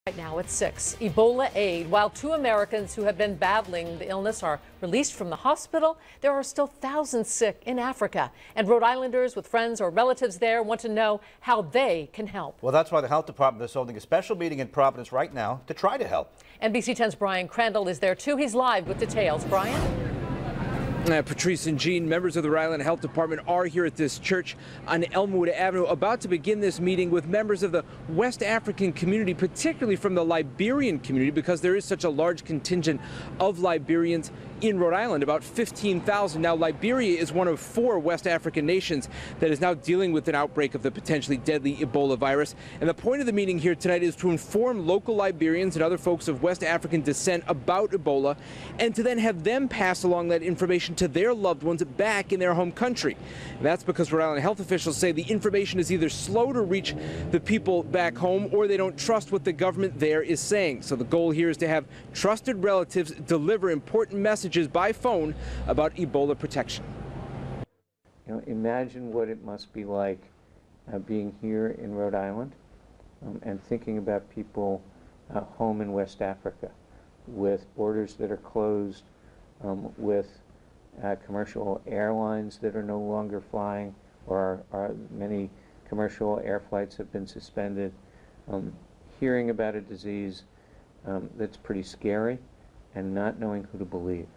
Right now at 6, Ebola aid. While 2 Americans who have been battling the illness are released from the hospital, there are still thousands sick in Africa. And Rhode Islanders with friends or relatives there want to know how they can help. Well, that's why the health department is holding a special meeting in Providence right now to try to help. NBC 10's Brian Crandall is there too. He's live with details. Brian? Patrice and Jean, members of the Rhode Island Health Department, are here at this church on Elmwood Avenue, about to begin this meeting with members of the West African community, particularly from the Liberian community, because there is such a large contingent of Liberians in Rhode Island, about 15,000. Now, Liberia is one of 4 West African nations that is now dealing with an outbreak of the potentially deadly Ebola virus. And the point of the meeting here tonight is to inform local Liberians and other folks of West African descent about Ebola, and to then have them pass along that information to their loved ones back in their home country. And that's because Rhode Island health officials say the information is either slow to reach the people back home, or they don't trust what the government there is saying. So the goal here is to have trusted relatives deliver important messages by phone about Ebola protection. You know, imagine what it must be like being here in Rhode Island and thinking about people home in West Africa, with borders that are closed, with commercial airlines that are no longer flying, or many commercial air flights have been suspended, hearing about a disease that's pretty scary and not knowing who to believe.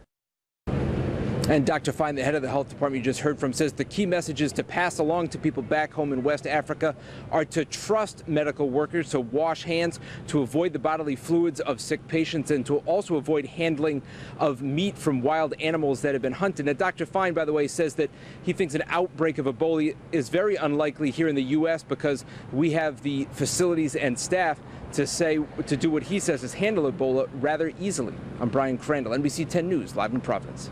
And Dr. Fine, the head of the health department you just heard from, says the key messages to pass along to people back home in West Africa are to trust medical workers, to wash hands, to avoid the bodily fluids of sick patients, and to also avoid handling of meat from wild animals that have been hunted. Now, Dr. Fine, by the way, says that he thinks an outbreak of Ebola is very unlikely here in the U.S. because we have the facilities and staff to do what he says is handle Ebola rather easily. I'm Brian Crandall, NBC 10 News, live in Providence.